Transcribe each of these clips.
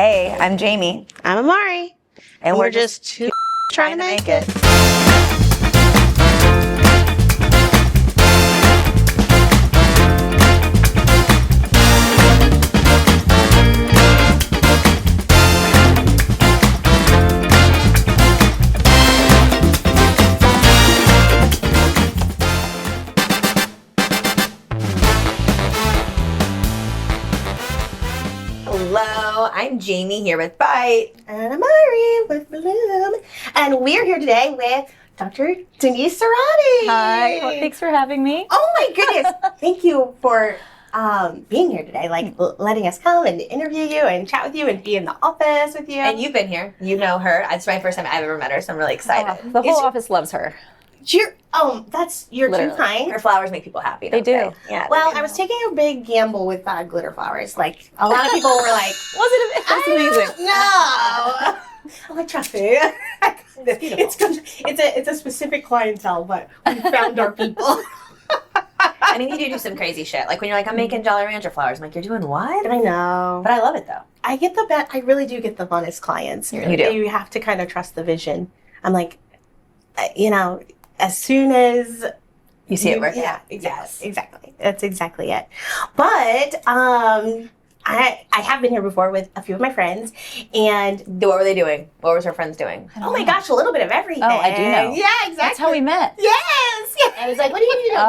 Hey, I'm Jamie. I'm Amari. And we're just two trying to make it. Hello, I'm Jamie here with Bite. And Amari with Bloom. And we're here today with Dr. Deniz Sarhaddi. Hi, well, thanks for having me. Oh my goodness. Thank you for being here today, letting us come and interview you and chat with you and be in the office with you. And you've been here. You know her. It's my first time I've ever met her, so I'm really excited. The whole office loves her. You're too Literally. kind. Her flowers make people happy. They don't do. Yeah. Well, I was taking a big gamble with glitter flowers. Like, a lot of people were like, That's amazing. No. I'm like, trust me. It's a specific clientele, but we found our people. I need you to do some crazy shit. Like when you're like, I'm making Jolly Rancher flowers. I'm like, you're doing what? I know. But I love it though. I really do get the funnest clients. You do. You have to kind of trust the vision. I'm like, as soon as You see it work? Yeah, exactly. Yes. Exactly. That's exactly it. But I have been here before with a few of my friends, and What were they doing? What was her friends doing? oh my gosh, a little bit of everything. Oh, I do know. Yeah, exactly. That's how we met. Yes. I was like, what do you know?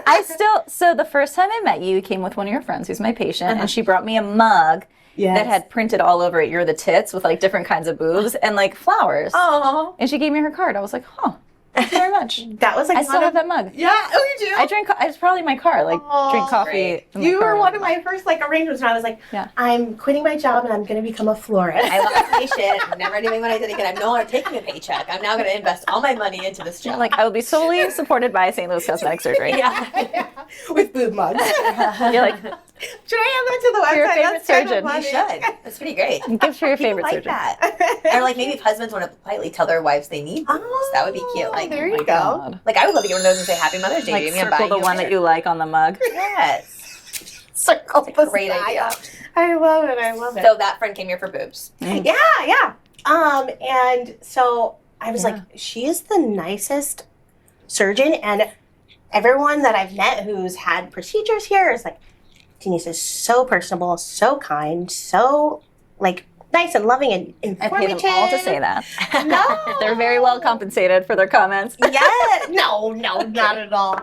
Oh, so the first time I met you, you came with one of your friends who's my patient, and she brought me a mug that had printed all over it, "You're the tits," with like different kinds of boobs and like flowers. Oh, And she gave me her card. I was like, huh, thank you very much. that was like I still have that mug. Yeah. Oh, you do. It's probably my car. Like drink coffee. great. in my You car. were one of my first arrangements, and I was like, Yeah. I'm quitting my job and I'm going to become a florist. I love patient. I'm never doing what I did again. I'm no longer taking a paycheck. I'm now going to invest all my money into this job. Like I will be solely supported by St. Louis Cosmetic Surgery. yeah. With boob mugs. You're like, Should I add that to the website? your favorite That's kind of surgeon. You funny. should. That's pretty great. gift for your favorite Like surgeon. that. Or like maybe if husbands want to politely tell their wives they need boobs. That would be cute. Like, there Oh you my go. God. like I would love to get one of those and say Happy Mother's Day, Like Jamie. I'm circle buying the you one a that you like on the mug. Yes. Circle the Great style. idea. I love it. I love it. So that friend came here for boobs. Yeah. And so I was like, she is the nicest surgeon, and everyone that I've met who's had procedures here is like, Denise is so personable, so kind, so nice and loving and I pay informative. them all to say that. No, They're very well compensated for their comments. Yeah, no, not at all.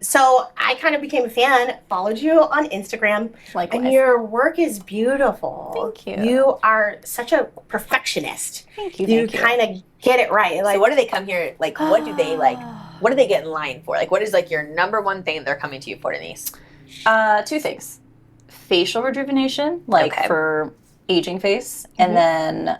So I kind of became a fan, followed you on Instagram, Likewise. and your work is beautiful. Thank you. You are such a perfectionist. Thank you. You Thank you. kind of get it right. So what do they come here, like what do they like, what do they get in line for? Like what is like your number one thing they're coming to you for, Denise? Two things. Facial rejuvenation, Okay. for aging face, and then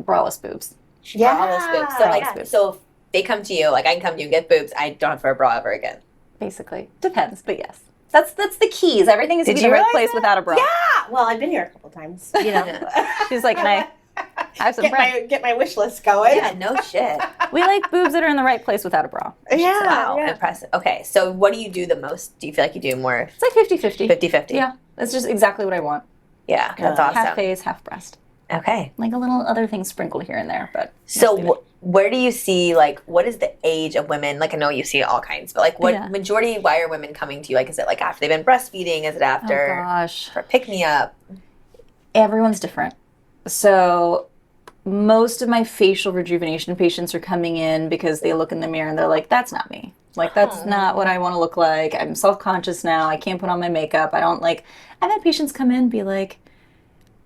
braless boobs. Yeah. Braless boobs. So Braless so if they come to you, like I can come to you and get boobs, I don't have to wear a bra ever again. Basically. Depends, but yes. That's the keys. Everything is to Did be you the right realize place that? without a bra. Yeah. Well, I've been here a couple times. She's like, and I have some friends. get my wish list going. Yeah, no shit. We like boobs that are in the right place without a bra. Yeah. Wow, yeah. impressive. Okay, so what do you do the most? Do you feel like you do more It's like 50-50. 50-50? Yeah. That's just exactly what I want. Yeah, that's Yeah. awesome. Half face, half breast. Okay. Like a little other thing sprinkled here and there, but So where do you see, what is the age of women? Like, I know you see all kinds, but what majority, why are women coming to you? Like, is it after they've been breastfeeding? Is it after oh gosh. for pick-me-up? Everyone's different. So most of my facial rejuvenation patients are coming in because they look in the mirror and they're like, that's not me. That's not what I want to look like. I'm self-conscious now. I can't put on my makeup. I've had patients come in and be like,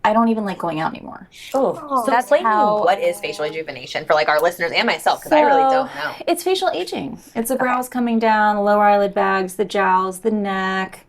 I don't even like going out anymore. Oh, so That's explain to me how- what is facial rejuvenation for our listeners and myself, because I really don't know. It's facial aging. It's the brows coming down, the lower eyelid bags, the jowls, the neck,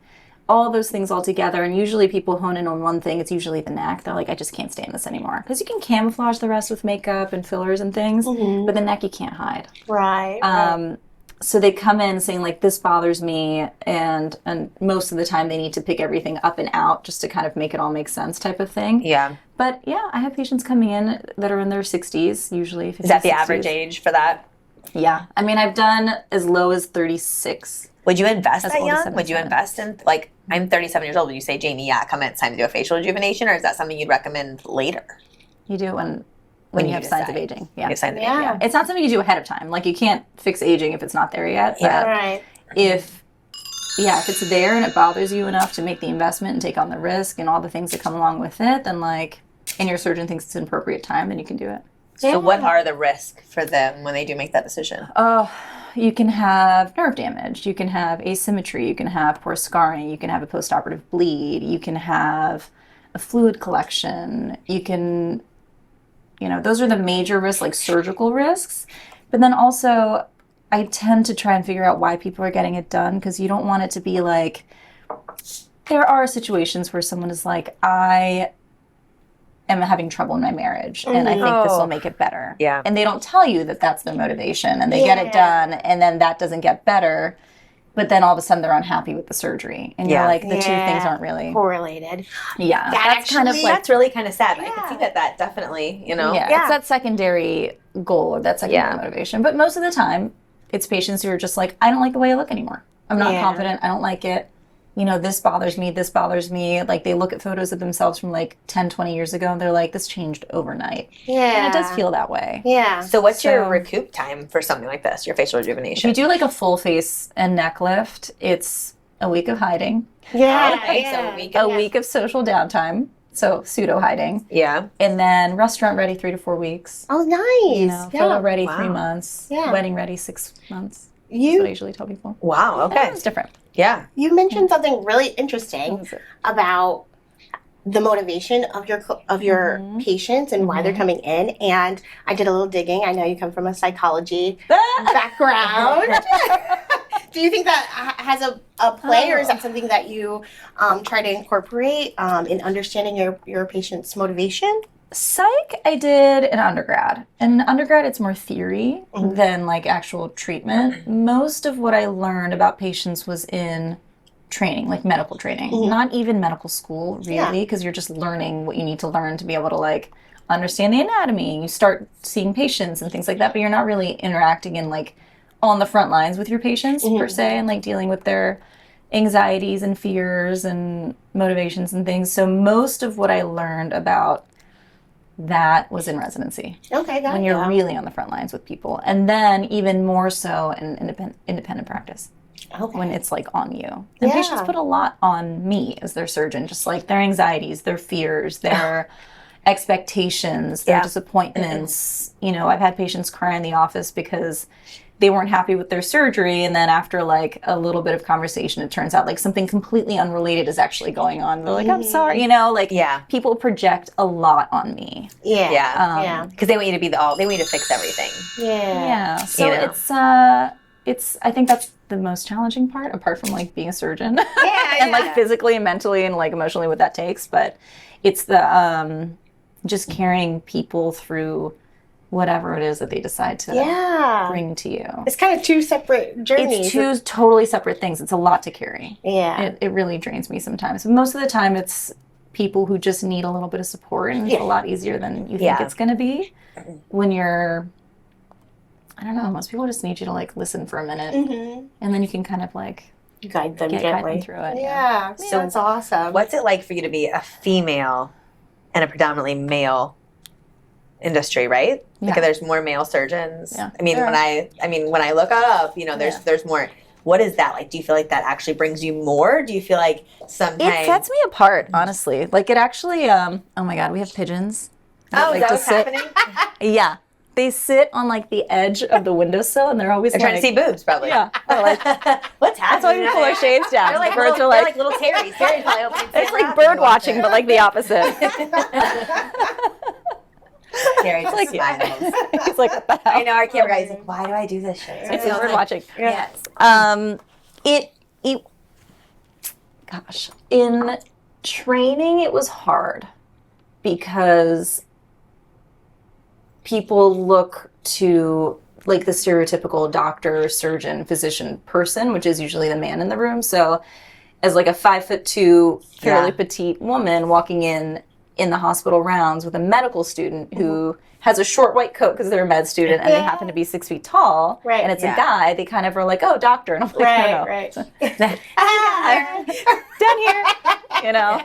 all those things all together. And usually people hone in on one thing. It's usually the neck. They're like, I just can't stand this anymore. Because you can camouflage the rest with makeup and fillers and things, but the neck you can't hide. Right. So they come in saying this bothers me, and most of the time they need to pick everything up and out just to kind of make it all make sense type of thing. Yeah. But yeah, I have patients coming in that are in their 60s, usually 50s, Is that the 60s. average age for that? Yeah. I mean, I've done as low as 36. Would you invest As that old as young? Would you 77. invest in, like, I'm 37 years old. Would you say, Jamie, yeah, come in, it's time to do a facial rejuvenation? Or is that something you'd recommend later? You do when you have signs of decide. aging. You Yeah. have signs of Yeah. aging. It's not something you do ahead of time. Like, you can't fix aging if it's not there yet. But Yeah. Right. if it's there and it bothers you enough to make the investment and take on the risk and all the things that come along with it, then like, and your surgeon thinks it's an appropriate time, then you can do it. So what are the risks for them when they do make that decision? Oh, you can have nerve damage. You can have asymmetry. You can have poor scarring. You can have a postoperative bleed. You can have a fluid collection. You can, those are the major risks, like surgical risks. But then also, I tend to try and figure out why people are getting it done, because you don't want it to be like, there are situations where someone is like, I am having trouble in my marriage and I think this will make it better. Yeah. And they don't tell you that that's their motivation, and they get it done, and then that doesn't get better. But then all of a sudden they're unhappy with the surgery. And you're like, the two things aren't really correlated. Yeah. That's kind of like, That's really kind of sad. I Yeah. can see that definitely, yeah, Yeah. it's that secondary goal or that secondary motivation. But most of the time, it's patients who are just like, I don't like the way I look anymore. I'm not confident. I don't like it. This bothers me. This bothers me. Like, they look at photos of themselves from like 10, 20 years ago, and they're like, this changed overnight. Yeah. And it does feel that way. Yeah. So what's your recoup time for something like this, your facial If rejuvenation? you do like a full face and neck lift, it's a week of hiding, Yeah. Okay, yeah. so we a can, week of social downtime, so pseudo hiding, yeah. and then restaurant ready 3 to 4 weeks. Oh, nice. Photo ready Wow. 3 months. Yeah. Wedding ready 6 months. That's what I You usually tell people. Wow, okay. It's different. Yeah. you mentioned something really interesting What is it? about the motivation of your patients and why they're coming in. And I did a little digging. I know you come from a psychology background. Do you think that has a play, or is that something that you try to incorporate in understanding your patient's motivation? Psych, I did in undergrad. In undergrad, it's more theory than like actual treatment. Most of what I learned about patients was in training, like medical training. Not even medical school, really, because you're just learning what you need to learn to be able to like understand the anatomy. You start seeing patients and things like that, but you're not really interacting in like on the front lines with your patients per se, and like dealing with their anxieties and fears and motivations and things. So most of what I learned about that was in residency, Okay, got when you're really on the front lines with people. And then even more so in independent practice, okay. when it's like on you. And patients put a lot on me as their surgeon, just like their anxieties, their fears, their expectations, their disappointments. I've had patients cry in the office because they weren't happy with their surgery, and then after like a little bit of conversation, it turns out like something completely unrelated is actually going on. They're like, I'm sorry, people project a lot on me. Yeah. Yeah. Because they want you to be they want you to fix everything. Yeah. So it's I think that's the most challenging part, apart from like being a surgeon. And like physically and mentally and like emotionally what that takes. But it's the just carrying people through whatever it is that they decide to bring to you. It's kind of two separate journeys. It's two totally separate things. It's a lot to carry. Yeah. It really drains me sometimes. But most of the time it's people who just need a little bit of support, and it's a lot easier than you think it's going to be when you're, I don't know, most people just need you to like listen for a minute, and then you can kind of like guide them guide gently them through it. Yeah. So that's awesome. What's it like for you to be a female in a predominantly male industry, right? Yeah. Like there's more male surgeons. Yeah. I mean, when I look up, there's more. What is that like? Do you feel like that actually brings you more? Do you feel like sometimes It sets me apart, honestly. Like it actually, oh my God, we have pigeons. Oh, is like that what's happening? Yeah. They sit on like the edge of the windowsill, and they're always They're trying to see boobs, probably. Yeah. They're like, what's that's why happening? we pull our shades down. They're like Birds little, are they're like little Terry's. Terry's probably opening. it's like bird watching, but like the opposite. Terry just like, smiles. He's like, what the hell? I know our camera guy. He's like, why do I do this shit? It's bird watching. Yes. Gosh, in training it was hard because people look to like the stereotypical doctor, surgeon, physician person, which is usually the man in the room. So as like a 5'2", fairly petite woman walking in in the hospital rounds with a medical student who has a short white coat because they're a med student and they happen to be 6 feet tall, and it's a guy, they kind of are like, oh, doctor. And I'm like, no. Down here, you know.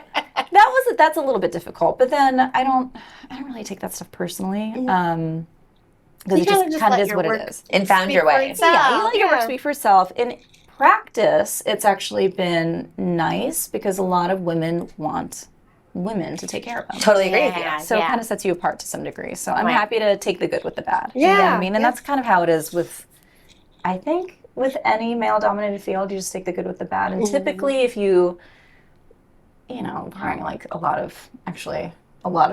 That's a little bit difficult. But then I don't really take that stuff personally. Because it just kind of is what it is. And found your way. Yeah, you let your work speak for itself. In practice, it's actually been nice because a lot of women want women to take care of them. Totally agree with you. So it kind of sets you apart to some degree. So I'm happy to take the good with the bad. Yeah. You know what I mean? And that's kind of how it is with, I think, with any male-dominated field, you just take the good with the bad. And typically if you know, barring like a lot of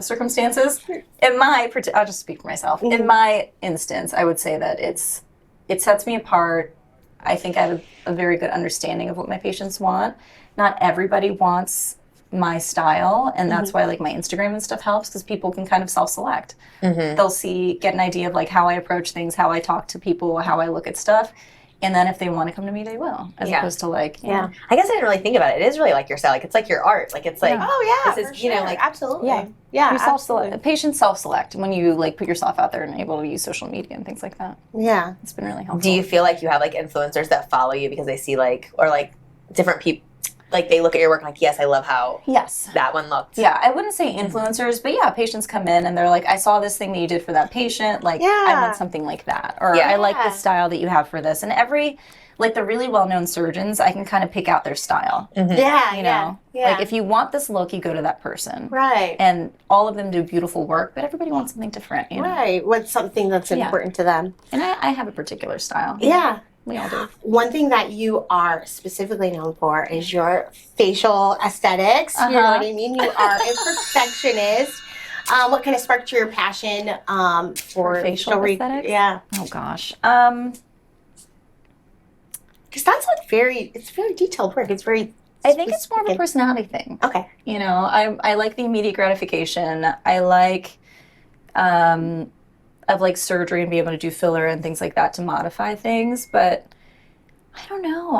circumstances, I'll just speak for myself. In my instance, I would say that it sets me apart. I think I have a very good understanding of what my patients want. Not everybody wants my style, and that's why like my Instagram and stuff helps, because people can kind of self-select. They'll get an idea of like how I approach things, how I talk to people, how I look at stuff. And then if they want to come to me, they will. As opposed to like, I guess I didn't really think about it. It is really like your style. Like it's like your art. Like it's like, this is, you know, like absolutely. You self-select. Patients self-select when you like put yourself out there and able to use social media and things like that. Yeah. It's been really helpful. Do you feel like you have like influencers that follow you because they see like, or like different people, like they look at your work and like, yes, I love how that one looked. Yeah, I wouldn't say influencers, but patients come in and they're like, I saw this thing that you did for that patient. Like, I want something like that. Or I like the style that you have for this. And like the really well-known surgeons, I can kind of pick out their style. You know? Like if you want this look, you go to that person. Right. And all of them do beautiful work, but everybody wants something different, you know? Right. What's something that's important to them. And I have a particular style. Yeah. We all do. One thing that you are specifically known for is your facial aesthetics. You know what I mean? You are a perfectionist. What kind of sparked your passion for facial aesthetics? Yeah. Oh gosh. Because that's like it's very detailed work. It's very I think it's more of a personality thing. Okay. You know, I like the immediate gratification. I like of like surgery and be able to do filler and things like that to modify things, but I don't know.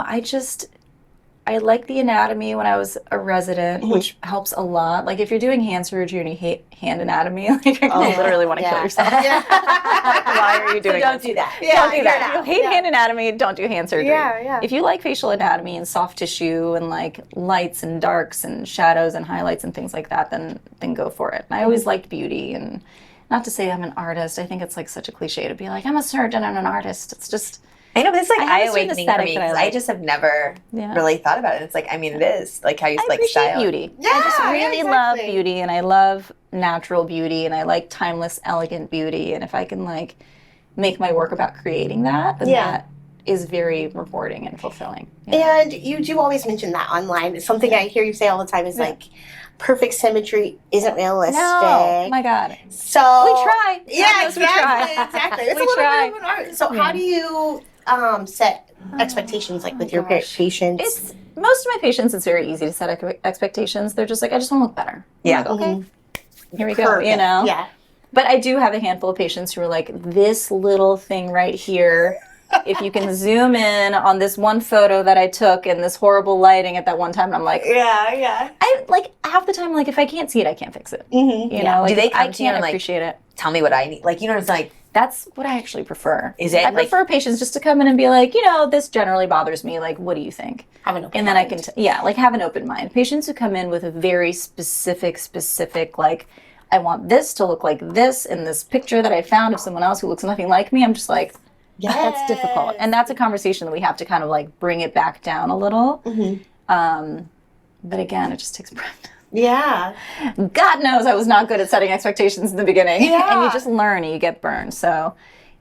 I like the anatomy when I was a resident, which helps a lot. Like if you're doing hand surgery and you hate hand anatomy, like you literally want to kill yourself. Why are you doing Don't do that. Don't do that. If you hate hand anatomy, don't do hand surgery. Yeah. If you like facial anatomy and soft tissue and like lights and darks and shadows and highlights and things like that, then go for it. And I always liked beauty, and not to say I'm an artist. I think it's like such a cliche to be like, I'm a surgeon and an artist. It's just... I know, but it's like eye-awakening for me because I just have never really thought about it. It's like, I mean, it is like how you like style. Beauty. I just really love beauty, and I love natural beauty, and I like timeless, elegant beauty. And if I can like make my work about creating that, then that is very rewarding and fulfilling. And you do always mention that online. It's something I hear you say all the time is like, perfect symmetry isn't realistic. No, my God. So we try. Yeah, exactly. We try. Exactly. It's a little bit of an art. So how do you set expectations like with your patients? Most of my patients, it's very easy to set expectations. They're just like, I just want to look better. Yeah. Like, okay. Here we go. You know. Yeah. But I do have a handful of patients who are like, this little thing right here. If you can zoom in on this one photo that I took in this horrible lighting at that one time, and I'm like, I like half the time, like if I can't see it, I can't fix it. You know, like, do they come I to you can't and appreciate it. Tell me what I need. Like, you know, it's like that's what I actually prefer. Is it? I prefer patients just to come in and be like, you know, this generally bothers me. Like, what do you think? Have an open and then mind. I can, like have an open mind. Patients who come in with a very specific, like, I want this to look like this in this picture that I found of someone else who looks nothing like me. I'm just like, that's difficult. And that's a conversation that we have to kind of like bring it back down a little. But again, it just takes practice. Yeah. God knows I was not good at setting expectations in the beginning. Yeah. And you just learn and you get burned. So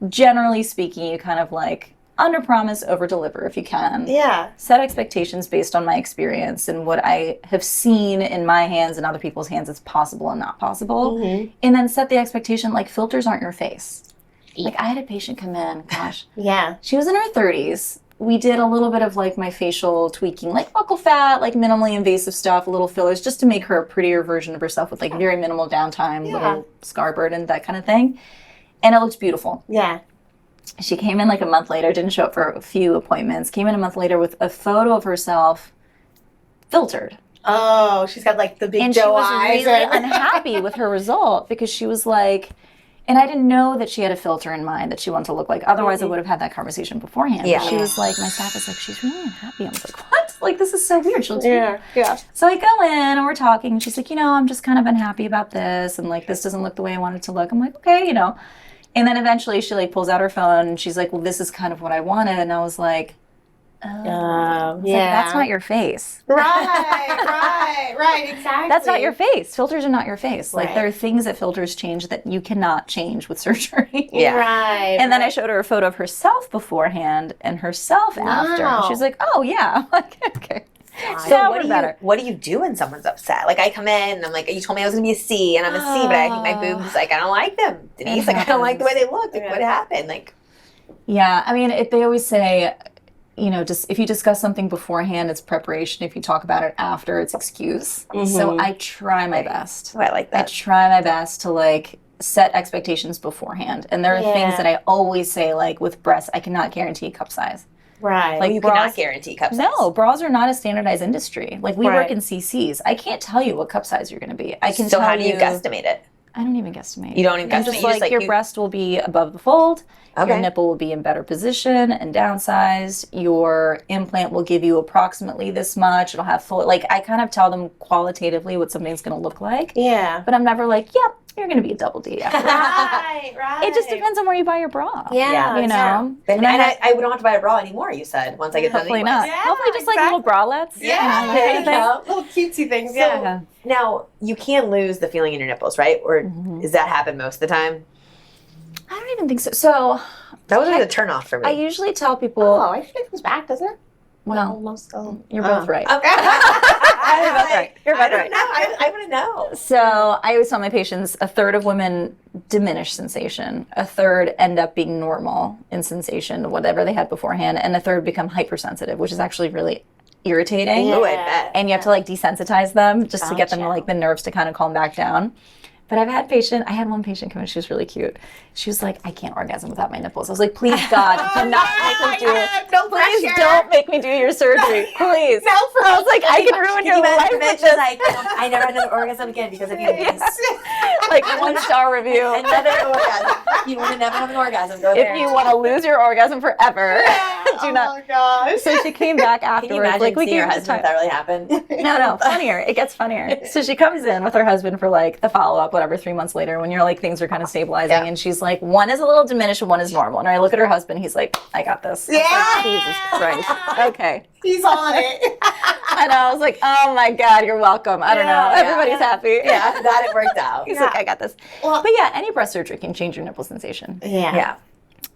generally speaking, you kind of like under promise, over deliver if you can. Yeah. Set expectations based on my experience and what I have seen in my hands and other people's hands is possible and not possible. And then set the expectation like filters aren't your face. Like I had a patient come in, gosh. She was in her 30s. We did a little bit of like my facial tweaking, like buccal fat, like minimally invasive stuff, little fillers, just to make her a prettier version of herself with like very minimal downtime, little scar burden, that kind of thing. And it looked beautiful. Yeah. She came in like a month later, didn't show up for a few appointments, came in a month later with a photo of herself filtered. Oh, she's got like the big And she doe was eyes. really unhappy with her result because she was like, and I didn't know that she had a filter in mind that she wanted to look like. Otherwise, I would have had that conversation beforehand. Yeah. But she was like, my staff was like, she's really unhappy. I was like, what? Like, this is so weird. She looks weird. Yeah. So I go in and we're talking. And she's like, I'm just kind of unhappy about this. And like, this doesn't look the way I want it to look. I'm like, okay, And then eventually she like pulls out her phone and she's like, well, this is kind of what I wanted. And I was like, Yeah. like, that's not your face. Right, exactly. That's not your face. Filters are not your face. Like, Right. there are things that filters change that you cannot change with surgery. Yeah. Right. And then I showed her a photo of herself beforehand and herself after. And she's like, oh, yeah. I'm like, okay. So Now what we're do better. what do you do when someone's upset? Like I come in and I'm like, you told me I was gonna be a C and I'm a C, but I think my boobs, like I don't like them. Denise, like I don't like the way they look. Like what happened? Like Yeah. I mean, they always say, just if you discuss something beforehand, it's preparation. If you talk about it after, it's excuse. So I try my best. oh, I like I that. try my best to like set expectations beforehand. And there are things that I always say, like with breasts, I cannot guarantee cup size. Right. Like You bras, cannot guarantee cup size. No, bras are not a standardized industry. Like we Right. work in CCs. I can't tell you what cup size you're going to be. I can So tell how do you guesstimate it? I don't even guesstimate. You don't even I'm guesstimate. just You just, like, like, your you- breast will be above the fold. Your Okay. nipple will be in better position and downsized. Your implant will give you approximately this much. It'll have full, like I kind of tell them qualitatively what something's going to look like. Yeah. But I'm never like, yep, you're going to be a double D after that. Right. It just depends on where you buy your bra. Yeah. You know? And I I don't have to buy a bra anymore, you said, once I get done hopefully anyways. not. Yeah, Hopefully just like exactly. little bralettes. Yeah. You know, There you go. Little cutesy things. Yeah. Now, you can't lose the feeling in your nipples, right? Or does that happen most of the time? I don't even think so. So That was always a turnoff for me. I usually tell people, Oh, I think it comes back, doesn't it? well, Almost. you're both right. Okay. You're both right. You're both I don't right. know. I want to know. So I always tell my patients a third of women diminish sensation, a third end up being normal in sensation, whatever they had beforehand, and a third become hypersensitive, which is actually really irritating. Yeah. Oh, I bet. And you have to like desensitize them just to get them to Gotcha. like the nerves to kind of calm back down. But I had one patient come in, she was really cute. She was like, I can't orgasm without my nipples. I was like, please God, do not make me do it. No Please pressure. don't make me do your surgery. Please. No I was like, I can ruin your life with She's this. like, I never had an orgasm again because of you. Like 1-star review. Another orgasm. You want to never have an orgasm. Go there. If you want to lose your orgasm forever, do not. Oh my gosh. So she came back Can you afterwards. imagine Like we seeing your gave her husband if time. that really happened? No, funnier. It gets funnier. So she comes in with her husband for like the follow-up, whatever, 3 months later when you're like things are kind of stabilizing, Yeah. and she's like, one is a little diminished and one is normal. And I look at her husband, he's like, I got this. I was like, Jesus Christ. Okay. He's on it. And I was like, oh my God, you're welcome. I don't know. Yeah, Everybody's happy. Yeah, that it worked out. He's like, I got this. Well- But yeah, any breast surgery can change your nipple sensation. Yeah. Yeah.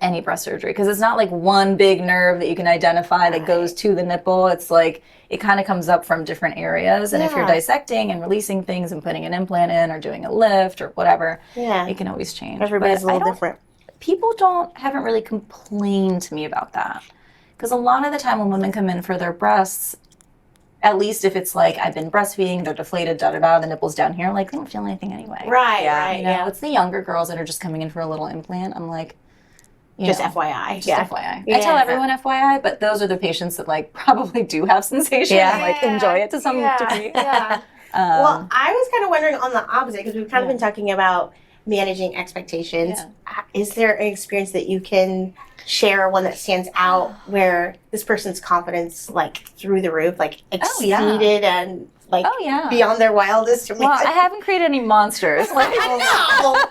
Any breast surgery, because it's not like one big nerve that you can identify that goes to the nipple. It's like it kind of comes up from different areas, and if you're Yeah. dissecting and releasing things and putting an implant in or doing a lift or whatever, Yeah. it can always change. Everybody's But a I little don't- different. People haven't really complained to me about that, because a lot of the time when women come in for their breasts, at least if it's like I've been breastfeeding, they're deflated, the nipples down here, like they don't feel anything anyway. Right, Yeah. right. You know, it's the younger girls that are just coming in for a little implant. I'm like, you Just know, FYI. just FYI. I tell Yeah. everyone FYI, but those are the patients that like probably do have sensation and like enjoy it to some degree. Yeah. Well, I was kind of wondering on the opposite, because we've kind of been talking about managing expectations. Is there an experience that you can share, one that stands out where this person's confidence like through the roof, like exceeded and like Oh yeah. beyond their wildest Well, I haven't created any monsters. Like No.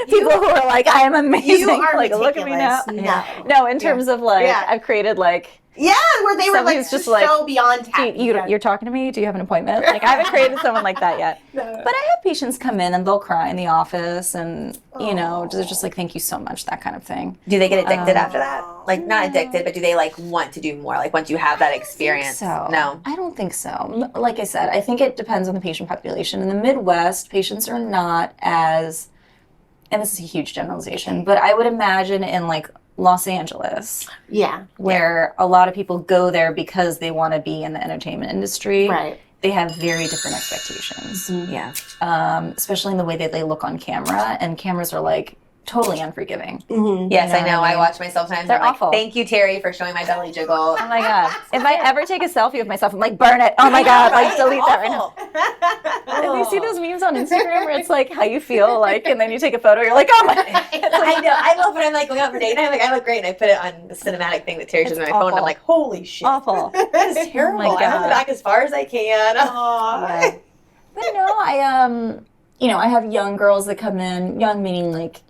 people who are like, I am amazing. You are like, look at me now. meticulous. No, in terms of like, Yeah. I've created like, Yeah, where they were Somebody like who's just just like, so beyond do tacky. you're talking to me? Do you have an appointment? Like, I haven't created someone like that yet. No. But I have patients come in and they'll cry in the office, and you know, they're just like, thank you so much, that kind of thing. Do they get addicted after that? Like, not addicted, but do they like want to do more? Like, once you have that experience? So No. I don't think so. Like I said, I think it depends on the patient population. In the Midwest, patients are not as, and this is a huge generalization, but I would imagine in like Los Angeles, Yeah. where a lot of people go there because they want to be in the entertainment industry. Right. They have very different expectations, Yeah. especially in the way that they look on camera. And cameras are like totally unforgiving. Yes, I know. I watch myself sometimes. They're I'm awful. like, thank you, Terry, for showing my belly jiggle. Oh my God. If I ever take a selfie of myself, I'm like, burn it. Oh my God. Like, delete that right now. And you see those memes on Instagram where it's like how you feel, like, and then you take a photo, you're like, oh my. I know. I love when I'm like going out for date night. I'm like, I look great, and I put it on the cinematic thing that Terry shows me on my phone. And I'm like, holy shit, Awful. That is terrible. Oh my I hold God. it back as far as I can. Yeah. But no, I have young girls that come in, young meaning like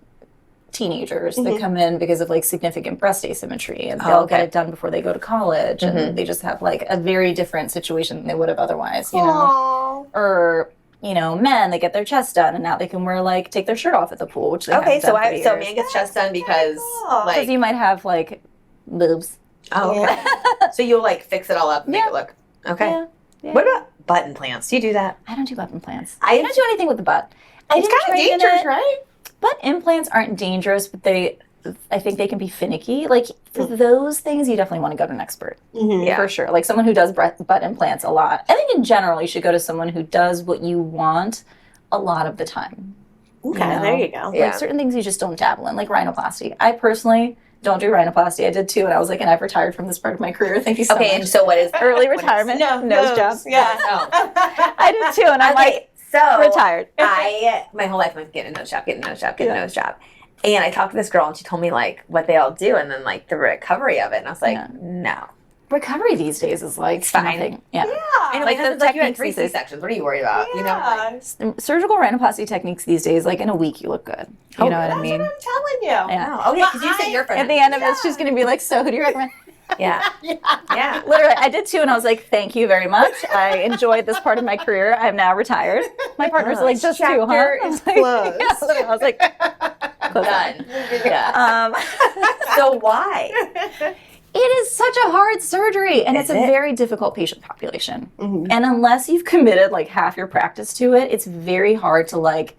teenagers that come in because of like significant breast asymmetry, and they'll get it done before they go to college, and they just have like a very different situation than they would have otherwise, you know. Or men, they get their chest done, and now they can take their shirt off at the pool, which they haven't done for years. So man gets chest done because you might have like boobs. Oh, okay. So you'll like fix it all up and make it look okay. Yeah. What about butt implants? Do you do that? I don't do butt implants. I don't do anything with the butt. It's kind of dangerous, right? Butt implants aren't dangerous, but I think they can be finicky. Like, for those things, you definitely want to go to an expert. Yeah. For sure. Like, someone who does butt implants a lot. I think in general, you should go to someone who does what you want a lot of the time. Okay, there you go. Like, certain things you just don't dabble in, like rhinoplasty. I personally don't do rhinoplasty. I did 2, and I was like, and I've retired from this part of my career. Thank you so much. Okay, and so what is early retirement? Nose job. Yeah. I did 2, and I'm like, so retired. My whole life I'm getting a nose job, getting a nose job. And I talked to this girl, and she told me like what they all do, and then like the recovery of it, and I was like, no. Recovery these days is like fine. Nothing. Yeah. I know, like you had 3 C-sections. What are you worried about? Yeah. Surgical rhinoplasty techniques these days, like in a week, you look good. You know what I mean? That's what I'm telling you. Yeah. Oh, yeah, because you said you're from. At the end of it, she's going to be like, so who do you recommend? Yeah. Literally, I did 2, and I was like, thank you very much. I enjoyed this part of my career. I am now retired. My partner's like, just 2, huh? Chapter is closed. I was like, done. Yeah. So why? It is such a hard surgery, and it's a very difficult patient population. And unless you've committed like half your practice to it, it's very hard to like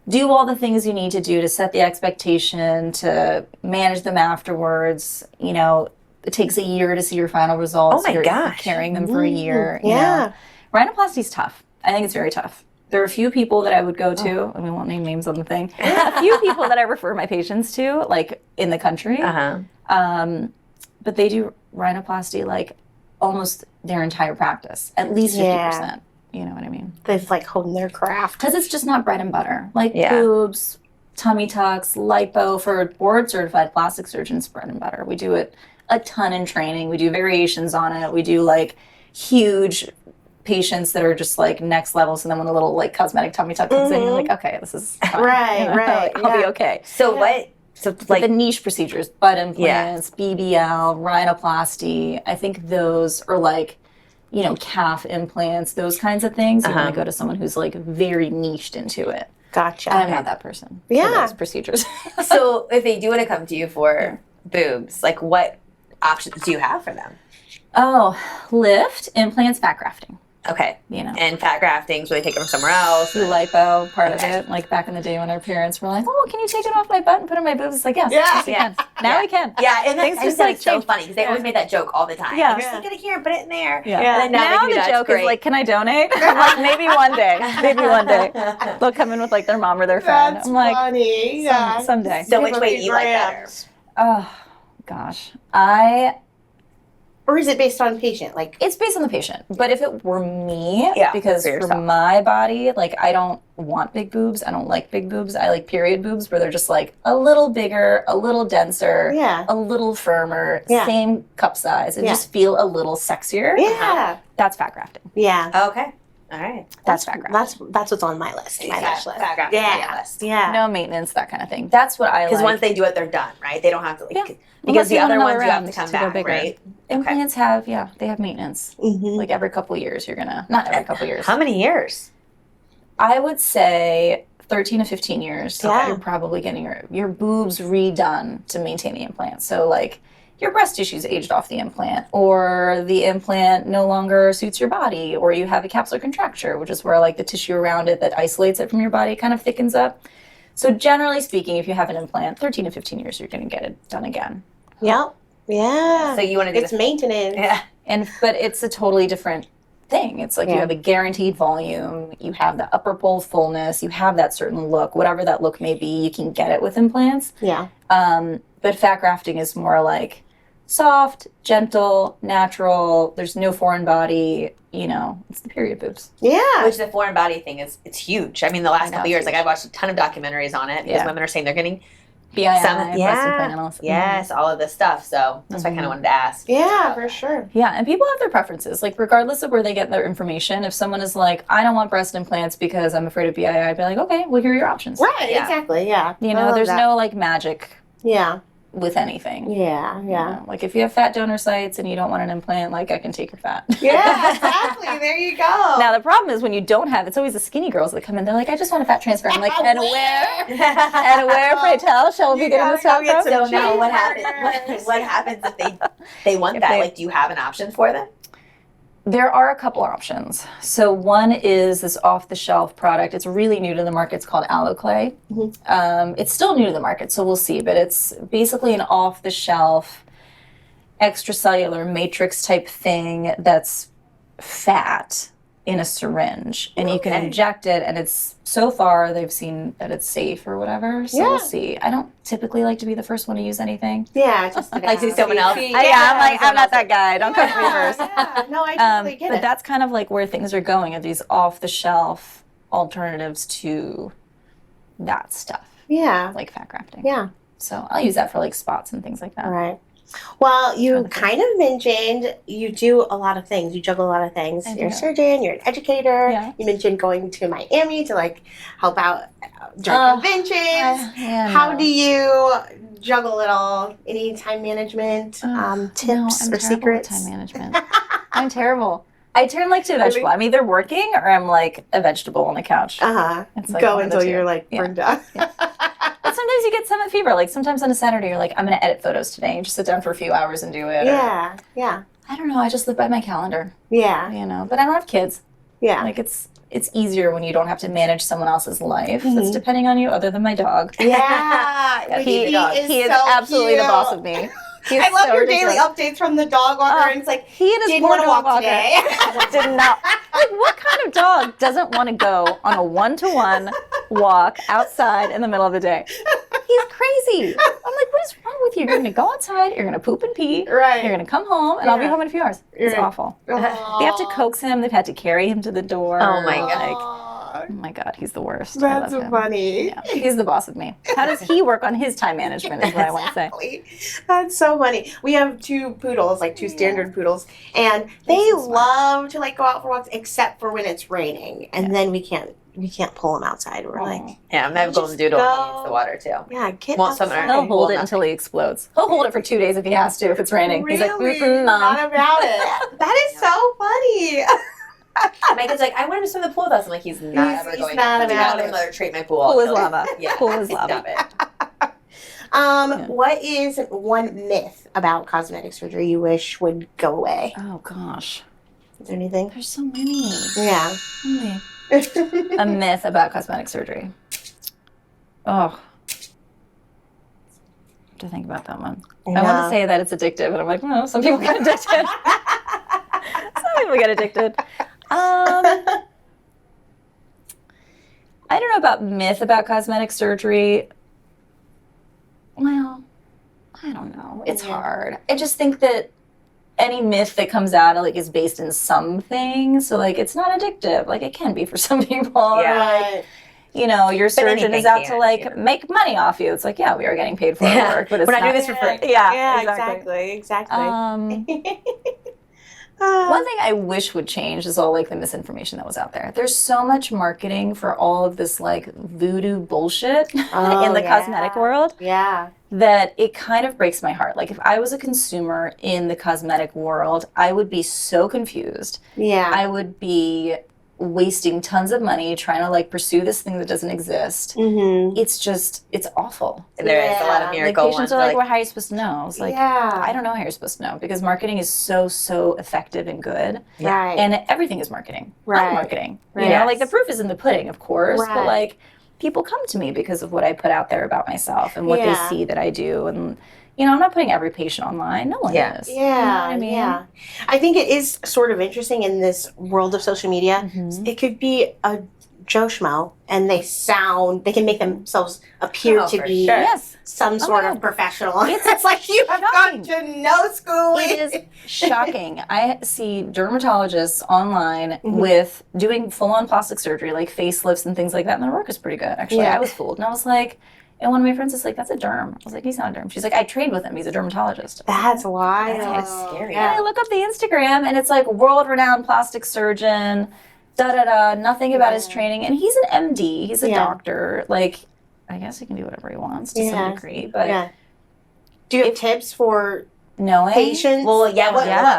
do all the things you need to do to set the expectation, to manage them afterwards. It takes a year to see your final results. Oh my gosh. Carrying them for a year. Yeah. Rhinoplasty is tough. I think it's very tough. There are a few people that I would go to, and we won't name names on the thing, a few people that I refer my patients to, like in the country. But they do rhinoplasty like almost their entire practice, at least 50%. You know what I mean? They've like honed their craft. Because it's just not bread and butter. Like boobs, tummy tucks, lipo for board certified plastic surgeons, bread and butter. We do it a ton in training. We do variations on it. We do like huge patients that are just like next level. So then when a little like cosmetic tummy tuck comes in, you're like, okay, this is fine. Right. I'll be okay. So what? So like the niche procedures, butt implants, BBL, rhinoplasty. I think those are like, calf implants, those kinds of things. You're going to go to someone who's like very niched into it. Gotcha. I'm not that person. Yeah. For those procedures. So if they do want to come to you for boobs, like what options do you have for them? Oh, lift, implants, fat grafting. Okay. And fat grafting, so they take it from somewhere else. The lipo part of it, like back in the day when our parents were like, "Oh, can you take it off my butt and put it on my boobs?" It's like, yes, we can. Now we can. Yeah, and things just like so funny because they always made that joke all the time. Yeah. Just take it here, put it in there. Yeah. And then now the joke is like, "Can I donate?" I'm like, maybe one day. They'll come in with like their mom or their friend. That's I'm like, funny. Someday. So which way do you like better? Oh, gosh, Or is it based on patient? Like it's based on the patient. But if it were me, because for yourself. my body, like I don't want big boobs. I don't like big boobs. I like period boobs where they're just like a little bigger, a little denser, a little firmer, same cup size, and just feel a little sexier. Yeah. That's fat grafting. Yeah. Okay. All right. That's fat grafting. That's what's on my list. My wish list. Fat grafting on your Yeah. list. Yeah. No maintenance, that kind of thing. That's what I like. Because once they do it, they're done, right? They don't have to Yeah. because Unless the you want other another ones you have round to come to go back, bigger. right? Implants have maintenance. Like every couple years, you're gonna not every couple years. How many years? I would say 13 to 15 years. So Yeah. you're probably getting your boobs redone to maintain the implant. So like your breast tissue's aged off the implant, or the implant no longer suits your body, or you have a capsular contracture, which is where like the tissue around it that isolates it from your body kind of thickens up. So generally speaking, if you have an implant, 13 to 15 years, you're going to get it done again. Yep. Yeah. So you want to do it's maintenance. Yeah. But it's a totally different thing. It's like you have a guaranteed volume, you have the upper bowl fullness, you have that certain look, whatever that look may be, you can get it with implants. Yeah. But fat grafting is more like soft, gentle, natural. There's no foreign body. You know, it's the period boobs. Yeah. Which the foreign body thing it's huge. I mean, the last couple of years, like I've watched a ton of documentaries on it because women are saying they're getting BII, breast implant analysis. Yes, all of this stuff. So that's why I kind of wanted to ask. Yeah, for sure. Yeah, and people have their preferences. Like, regardless of where they get their information, if someone is like, I don't want breast implants because I'm afraid of BII, I'd be like, okay, well, here are your options. Right, exactly, yeah. You know, there's no, like, magic with anything. Yeah, You know? Like, if you have fat donor sites and you don't want an implant, like, I can take your fat. Yeah, exactly. There you go. Now, the problem is when you don't have, it's always the skinny girls that come in. They're like, I just want a fat transfer. I'm like, and where, pray tell, shall we be getting this fat from? So now what happens? What happens if they want that? Like, do you have an option for them? There are a couple options. So one is this off-the-shelf product. It's really new to the market. It's called Aloe Clay. It's still new to the market, so we'll see. But it's basically an off-the-shelf, extracellular matrix type thing that's fat in a syringe. And you can inject it, and it's, so far, they've seen that it's safe or whatever. So we'll see. I don't typically like to be the first one to use anything. Yeah, just like see someone else. I'm like, I'm not that guy. Don't come to me first. No, I totally get it. But that's kind of like where things are going, are these off-the-shelf alternatives to that stuff. Yeah. Like fat grafting. Yeah. So I'll use that for like spots and things like that. Right. Well, you kind of mentioned you do a lot of things. You juggle a lot of things. You're a surgeon. You're an educator. Yeah. You mentioned going to Miami to like help out during conventions. How do you juggle it all? Any time management tips or secrets? Time management. I'm terrible. I turn like to a vegetable. I'm either working or I'm like a vegetable on the couch. It's like go until you're like burned out. But sometimes you get summit fever. Like sometimes on a Saturday, you're like, I'm going to edit photos today and just sit down for a few hours and do it. Yeah. I don't know. I just live by my calendar. Yeah. You know, but I don't have kids. Yeah. Like it's easier when you don't have to manage someone else's life that's depending on you, other than my dog. Yeah. He is so absolutely cute. the boss of me. I love your daily updates from the dog walker. And it's like, he and his didn't poor want to dog walk walker today. did not. Like, what kind of dog doesn't want to go on a 1-to-1 walk outside in the middle of the day? He's crazy. I'm like, what is wrong with you? You're going to go outside, you're going to poop and pee, Right. you're going to come home, and I'll be home in a few hours. It's awful. They have to coax him. They've had to carry him to the door. Oh, my God. Like, oh my God, he's the worst. That's I love him. funny. Yeah, he's the boss of me. How does he work on his time management is what I want to say. That's so funny. We have two poodles, like two standard poodles, and they love to like go out for walks except for when it's raining, and then we can't pull them outside. We're like, yeah, my golden doodle needs the water too. yeah, get Won't swim in outside. our He'll hold it until he explodes. He'll hold it for 2 days if he has to, if it's raining. Really? He's like, no. Not about it. That is so funny. My kid's like, I want him to swim in the pool with us. I'm like, he's not ever going not to. about Do not let it. another treatment pool. Pool is lava. Yeah. Pool is lava. Stop it. What is one myth about cosmetic surgery you wish would go away? Oh, gosh. Is there anything? There's so many. Yeah. A myth about cosmetic surgery. Oh. To think about that one. I want to say that it's addictive, and I'm like, no, some people get addicted. Some people get addicted. I don't know about myth about cosmetic surgery. Well, I don't know. It's hard. I just think that any myth that comes out like is based in something. So like it's not addictive. Like it can be for some people. Yeah. Right. You know, your surgeon is out to like make money off you. It's like, yeah, we are getting paid for our work, but it's we're not doing this for free. Yeah, exactly. One thing I wish would change is all like the misinformation that was out there. There's so much marketing for all of this like voodoo bullshit in the cosmetic world. Yeah. That it kind of breaks my heart. Like if I was a consumer in the cosmetic world, I would be so confused. Yeah. I would be wasting tons of money trying to like pursue this thing that doesn't exist. Mm-hmm. It's awful. And there is a lot of Like miracle patients ones. are like, well, how are you supposed to know? I was like, Yeah. I don't know how you're supposed to know because marketing is so effective and good. Right. And everything is marketing. Right. I'm marketing. Right. You know, Yes. like the proof is in the pudding, of course, Right. but like people come to me because of what I put out there about myself and what they Yeah. see that I do. And, You know, I'm not putting every patient online. No one is. Yeah, you know what I mean? yeah. I think it is sort of interesting in this world of social media. It could be a Joe Schmo, and they can make themselves appear to be some sort of professional. It's like you have gone to no school. It is shocking. I see dermatologists online with doing full-on plastic surgery, like facelifts and things like that, and their work is pretty good. Actually, I was fooled. And I was like, and one of my friends is like, that's a derm. I was like, he's not a derm. She's like, I trained with him. He's a dermatologist. That's wild. That's kind of scary. Yeah, I look up the Instagram, and it's like world-renowned plastic surgeon, nothing about his training. And he's an MD. He's a doctor. Like, I guess he can do whatever he wants to some degree. But do you have tips for knowing patients? Well, what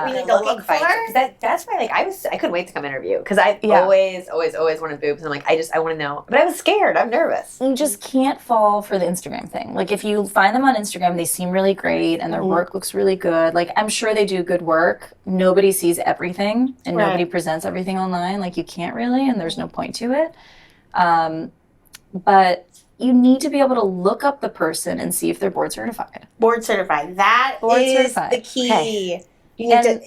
we need to look for? Because that's why, like, I couldn't wait to come interview because I've always wanted boobs. And I'm like, I want to know. But I was scared. I'm nervous. You just can't fall for the Instagram thing. Like, if you find them on Instagram, they seem really great and their work looks really good. Like, I'm sure they do good work. Nobody sees everything and nobody presents everything online. Like, you can't really, and there's no point to it. But you need to be able to look up the person and see if they're board certified. Board certified. That is the key. Okay. You need to.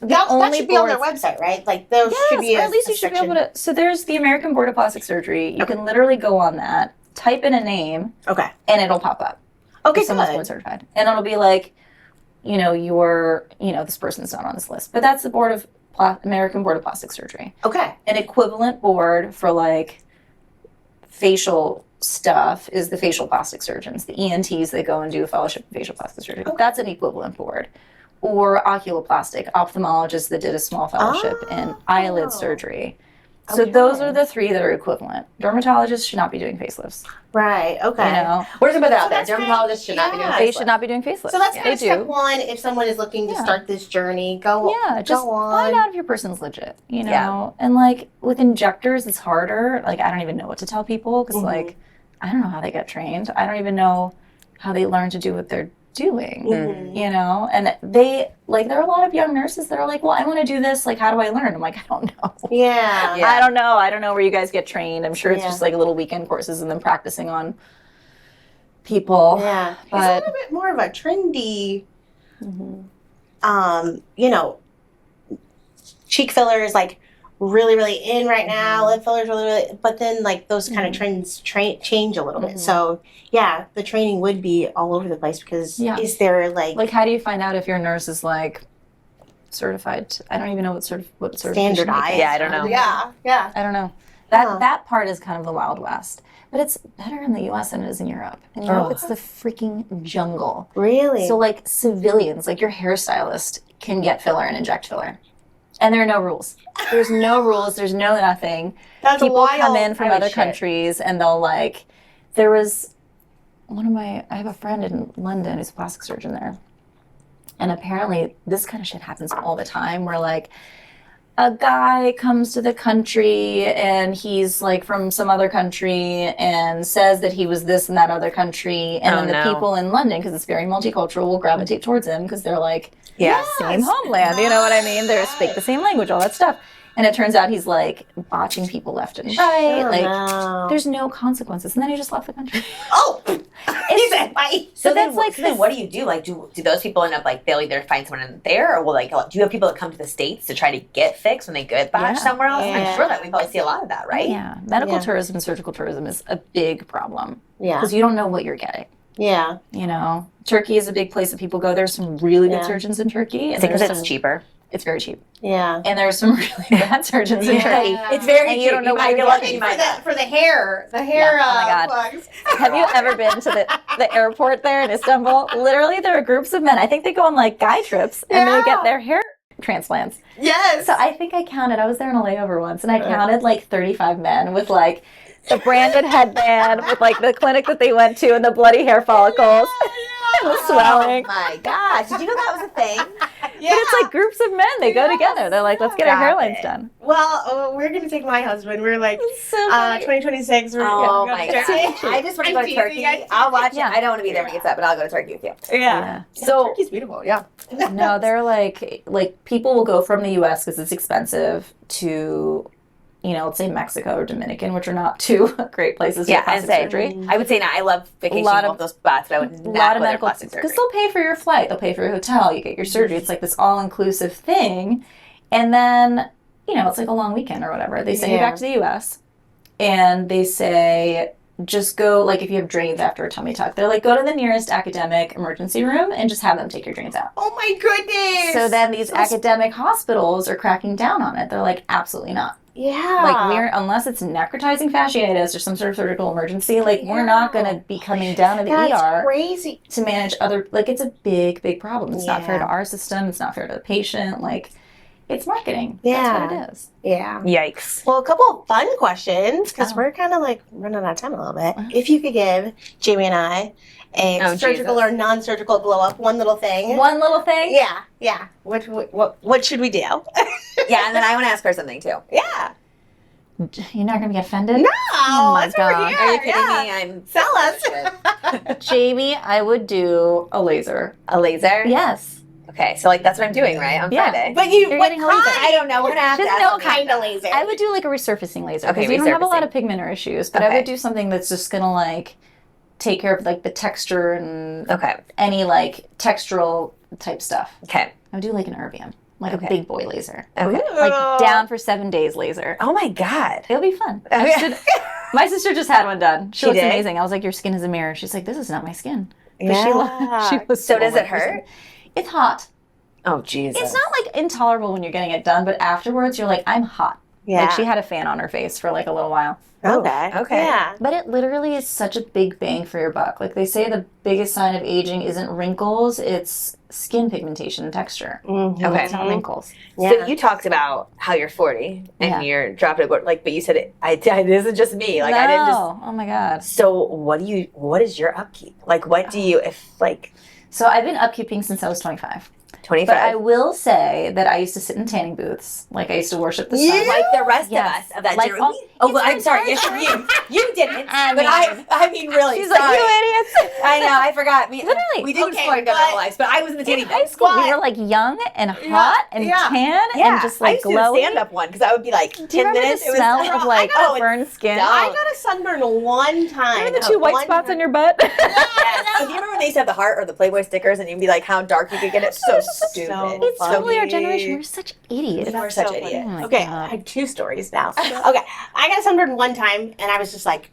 That should be on their website, right? Like those should be. Or at least you should be able to. So there's the American Board of Plastic Surgery. You can literally go on that, type in a name, and it'll pop up. Okay, if someone's board certified, and it'll be like, this person's not on this list, but that's the American Board of Plastic Surgery. Okay. An equivalent board for like facial stuff is the facial plastic surgeons, the ENTs that go and do a fellowship in facial plastic surgery. That's an equivalent board. Or oculoplastic, ophthalmologists that did a small fellowship in eyelid surgery. So those are the three that are equivalent. Dermatologists should not be doing facelifts. Right, okay. You know? We're just going to put that out there. Dermatologists should not be doing facelifts. They should not be doing facelifts. So that's kind of step one if someone is looking to start this journey. Just find out if your person's legit, you know? Yeah. And like with injectors, it's harder. Like I don't even know what to tell people because like I don't know how they get trained. I don't even know how they learn to do what they're doing, you know? And there are a lot of young nurses that are like, well, I want to do this. Like, how do I learn? I'm like, I don't know. Yeah. I don't know. I don't know where you guys get trained. I'm sure it's just like little weekend courses and then practicing on people. Yeah. But it's a little bit more of a trendy, cheek fillers, like, really, really in right now. Lip fillers really, really, but then like those kind of trends change a little bit. So yeah, the training would be all over the place because is there like how do you find out if your nurse is like certified? I don't even know what standardized. Yeah, I don't know. Yeah. I don't know. That part is kind of the Wild West. But it's better in the US than it is in Europe. In Europe, it's the freaking jungle. Really? So like civilians, like your hairstylist can get filler and inject filler. And there are no rules. There's no rules. There's no nothing. That's People wild. come in from other countries and they'll like, there was I have a friend in London who's a plastic surgeon there. And apparently this kind of shit happens all the time where like a guy comes to the country and he's like from some other country and says that he was this and that other country. And then the people in London, because it's very multicultural, will gravitate towards him because they're like, same homeland, you know what I mean? They speak the same language, all that stuff. And it turns out he's like botching people left and right. There's no consequences. And then he just left the country. So then what do you do? Like, do those people end up like they'll either find someone in there, or will like do you have people that come to the States to try to get fixed when they get back somewhere else? I'm sure that we probably see a lot of that, right? Yeah, medical tourism, surgical tourism is a big problem. Yeah, because you don't know what you're getting. Yeah, you know, Turkey is a big place that people go. There's some really good surgeons in Turkey, and because it's cheaper. It's very cheap. Yeah. And there's some really bad surgeons in Turkey. It's very cheap. You don't know what you're looking for the hair. The hair oh my God. plugs. Have you ever been to the airport there in Istanbul? Literally, there are groups of men. I think they go on like guy trips and they get their hair transplants. Yes. So I think I counted, I was there on a layover once, and I counted like 35 men with like the branded headband with like the clinic that they went to and the bloody hair follicles. And the swelling. Oh my gosh. Did you know that was a thing? But it's like groups of men. They go together. They're like, let's get our hairlines done. Well, we're going to take my husband. We're like, 2026. Oh my gosh. I just want to go to Turkey. I'll watch it. I don't want to be there when it gets up, but I'll go to Turkey with you. Yeah. So Turkey's beautiful. Yeah. No, they're like people will go from the U.S. because it's expensive to let's say Mexico or Dominican, which are not two great places for plastic surgery. I would say not. I love vacationing all those spots, but I would not a lot of go to medical plastic surgery. because they'll pay for your flight, they'll pay for your hotel, you get your surgery. It's like this all-inclusive thing, and then it's like a long weekend or whatever. They send you back to the U.S. and they say, just go, like if you have drains after a tummy tuck, they're like, go to the nearest academic emergency room and just have them take your drains out. Oh my goodness! So then these academic hospitals are cracking down on it. They're like, absolutely not. Yeah. Like unless it's necrotizing fasciitis or some sort of surgical emergency, like we're not going to be coming down to the ER crazy. To manage other, like it's a big, big problem. It's not fair to our system. It's not fair to the patient. Like it's marketing. Yeah. That's what it is. Yeah. Yikes. Well, a couple of fun questions, because we're kind of like running out of time a little bit. If you could give Jamie and I a surgical or non-surgical glow up, one little thing. One little thing? Yeah. What should we do? Yeah, and then I want to ask her something too. Yeah. You're not going to be offended? No. Oh my God. Are you kidding me? Sell us. Jamie, I would do a laser. A laser? Yes. Okay, so like that's what I'm doing, right? On Friday. But You're getting a laser. I don't know. We're gonna have to Just ask no her. kind of laser. I would do like a resurfacing laser. Okay, Because you don't have a lot resurfacing. of pigment or issues, but I would do something that's just going to like take care of like the texture and any like textural type stuff. Okay. I would do like an erbium, like a big boy laser. Okay. Like down for 7 days laser. Oh my God. It'll be fun. My sister just had one done. She looks did? amazing. I was like, your skin is a mirror. She's like, this is not my skin. But Yeah. she was So does it hurt? It's hot. Oh Jesus. It's not like intolerable when you're getting it done, but afterwards you're like, I'm hot. Yeah. Like she had a fan on her face for like a little while. Okay. Yeah. But it literally is such a big bang for your buck. Like they say the biggest sign of aging isn't wrinkles, it's skin pigmentation and texture. Mm-hmm. Okay. It's not wrinkles. Yeah. So you talked about how you're 40 and you're dropping like, but you said this is just me. Like I didn't just. Oh my God. So what is your upkeep? Like what do you So I've been upkeeping since I was 25. 25? But I will say that I used to sit in tanning booths. Like I used to worship the sun. Like the rest Yes. of us of that Like, generation. I'm sorry. Yes, you didn't. I I mean, really. She's sorry. like, you idiots. I know. I forgot. Literally. We didn't explore together our lives, but I was in the tanning In high booth. school, we were like young and hot and tan and just I like used to do the glowy. stand-up one because I would be like 10 Do you remember minutes. the smell of like burned skin? I got a sunburn one time. Remember the two white spots on your butt? Yes. Do you remember when they used to have the heart or the Playboy stickers and you'd be like how dark you could get it? So stupid. It's totally our generation. We're such idiots. We're such idiots. Oh my Okay, God. I have two stories now. Okay, I got a sunburn one time, and I was just like,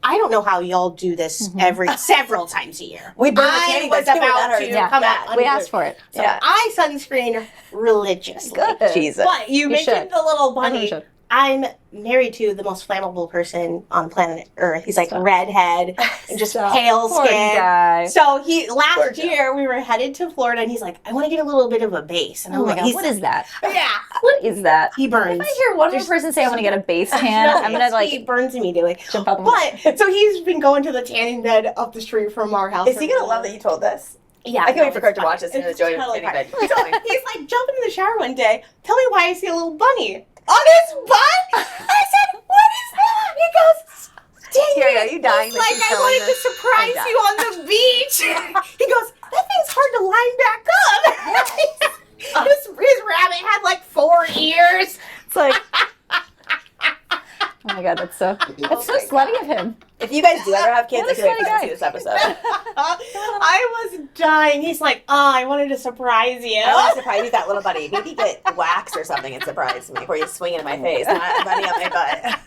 I don't know how y'all do this several times a year. We burn the I tanning was beds, too. We're about not to hurting. come out. We asked for it. So I sunscreen religiously. Good. Jesus. But you mentioned the little bunny. should. I'm married to the most flammable person on planet Earth. He's like redhead and just pale Poor skin. guy. So last year we were headed to Florida, and he's like, I want to get a little bit of a base. And Oh my like, God, what is that? Yeah, What is that? he burns. If I hear one more person say I want to get a base tan, I'm gonna he like burns immediately. jump out the But so he's been going to the tanning bed up the street from our house. Is he gonna love that you told this? Yeah, I can't wait for Kurt to watch this and It's enjoy totally it in bed. fine. So he's like jumping in the shower one day. Tell me why I see a little bunny on his butt. I said, "What is that?" He goes, "Dang Terry, it, are you dying it's that like she's I telling wanted to this? surprise I'm you on the beach." He goes, "That thing's hard to line back up." his rabbit had like 4 ears. It's like, oh my God, that's so slutty of him. If you guys do ever have kids, I What a can't wait for funny them to guy. see this episode. I was dying. He's like, "Oh, I wanted to surprise you." I want to surprise you with that little buddy. Maybe get wax or something and surprise me before you swing it in my face, not a bunny up my butt.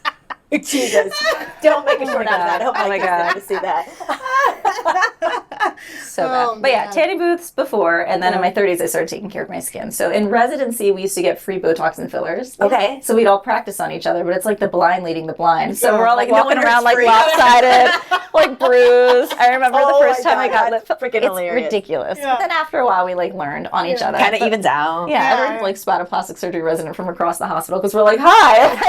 Jesus. Don't make a short out of that. I hope Oh my my kids God. never see that. So bad. But yeah, tanning booths before, and then in my 30s, I started taking care of my skin. So in residency, we used to get free Botox and fillers. Okay. So we'd all practice on each other, but it's like the blind leading the blind. So we're all like Like, no walking one around like hurts free. lopsided, like bruised. I remember Oh the first my time I God, got lip. that's freaking It's hilarious. ridiculous. Yeah. But then after a while, we like learned on each other. Kind of But- evens out. Yeah, Yeah. everyone like spot a plastic surgery resident from across the hospital because we're like, hi.